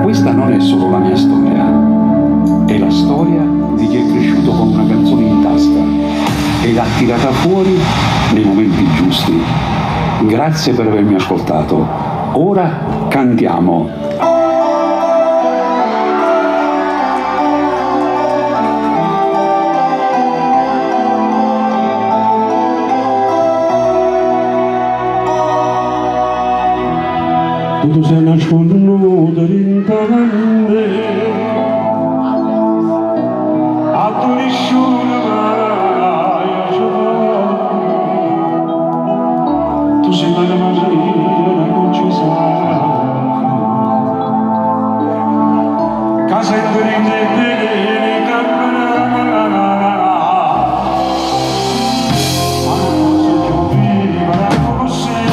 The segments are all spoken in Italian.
Questa non è solo la mia storia, è la storia di chi è cresciuto con una canzone in tasca e l'ha tirata fuori nei momenti giusti. Grazie per avermi ascoltato. Ora cantiamo. Tu sei nasconuto rintanamente a tu nessuno mai tu sei una magia non ci sarà casa in te camperà ma non so più viva come sei.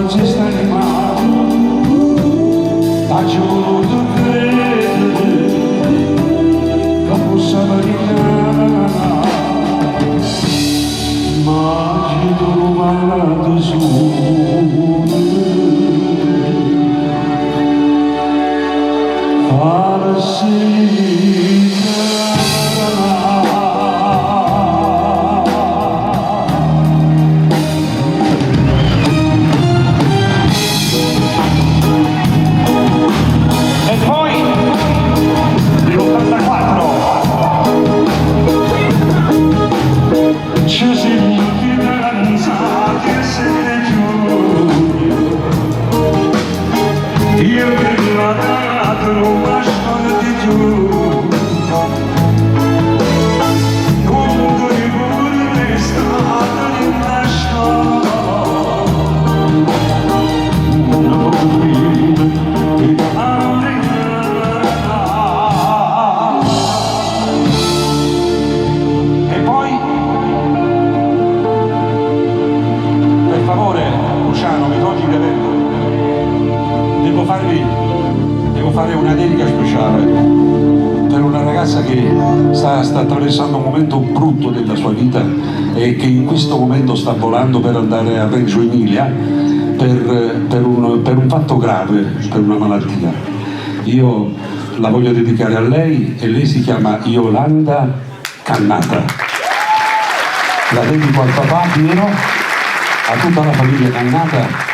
ci stai rimasto, faccio voluto credere che possa marinare, ma ci trovato su farsi. Devo fare una dedica speciale per una ragazza che sta attraversando un momento brutto della sua vita e che in questo momento sta volando per andare a Reggio Emilia per un fatto grave, per una malattia. Io la voglio dedicare a lei e lei si chiama Yolanda Cannata. La dedico al papà Piero, a tutta la famiglia Cannata,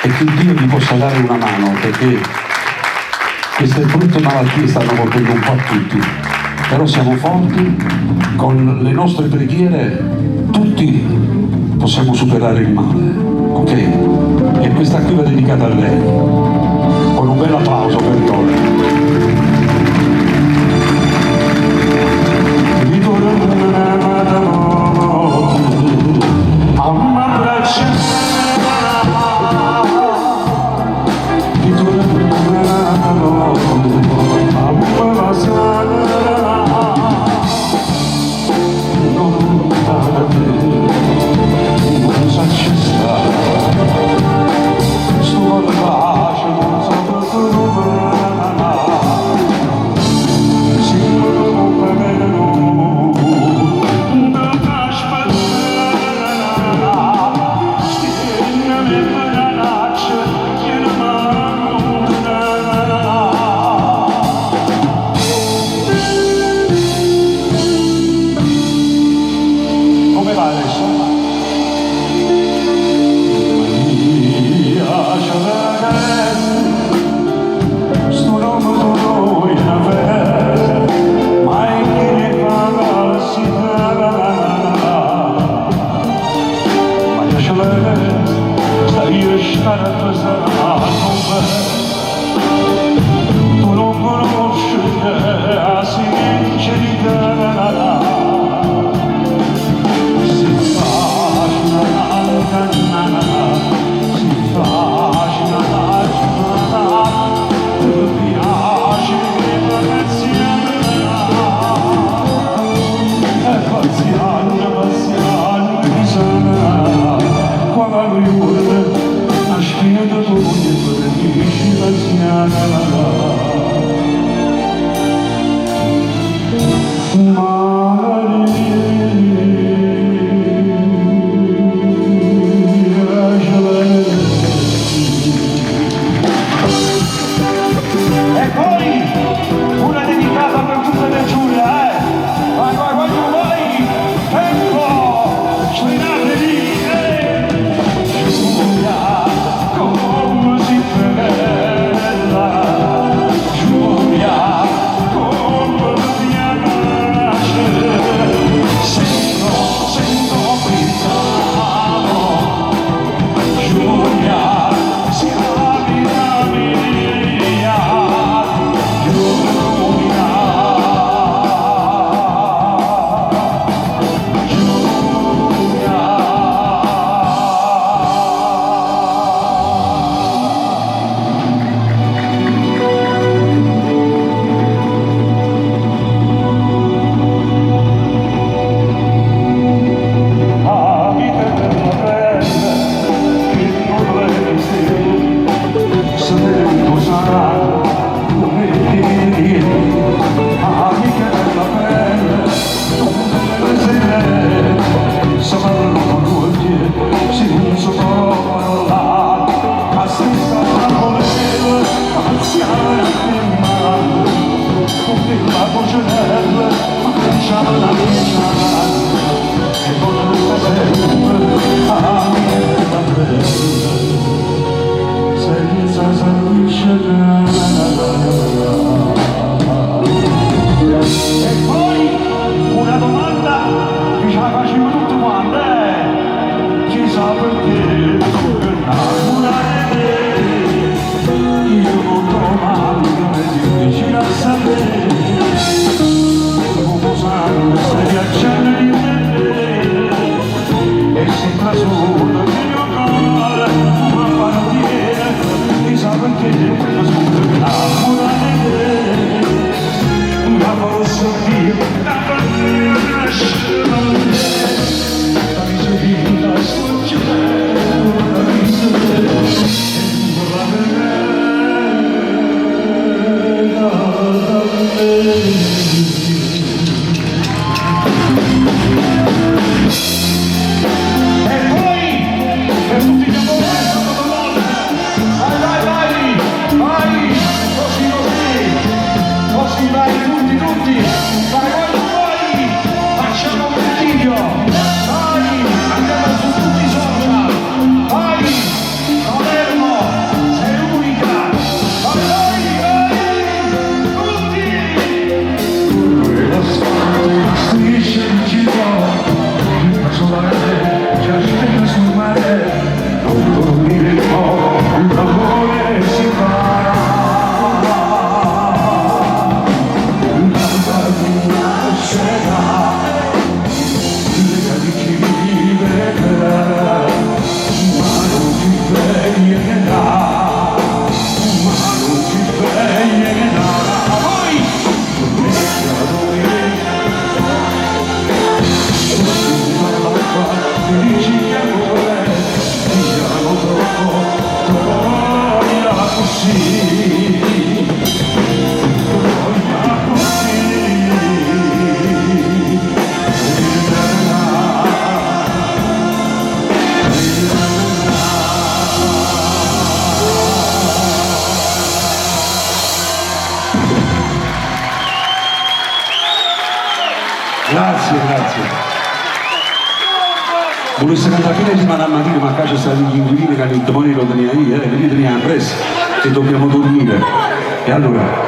e che Dio vi possa dare una mano, perché queste brutte malattie stanno colpendo un po' a tutti, però siamo forti, con le nostre preghiere tutti possiamo superare il male, ok? E questa qui va dedicata a lei, con un bel applauso per Yolanda. Tu non conosci la sincerità, si faccia una cannata, si faccia una giornata, ti piace paziano, mi sana, quando lui vuole, la spina da tu. stessa parlano si non so parlare, ma stessa parole, anziana e male, con la voce bella, ma cominciava la vita, e voglio sempre a mia bella, senza salvisce. E poi una domanda che ce la facciamo tutti quanti, chissà perché per innamorare io non domando è difficile a sapere come sanno se viaggiare di te e si trasforma nel mio cuore come bandiera, chissà perché sono per innamorare ma posso dire la bandiera nasce da me, la miseria sfuggire, la miseria la vereda da me. E poi per tutti gli amori vai, così vai tutti, vai voi, facciamo un video, vai, andiamo su tutti i social, vai, Palermo, sei unica, vai, tutti! E la strada striscia in città, la solare ci aspetta sul mare, non dormiremo, l'amore si farà. Grazie. Volesse cantare fine di settimana al mattino, ma qua c'è stato gli inquilini che hanno detto poi lo tenia io, li teniamo presso e dobbiamo dormire. E allora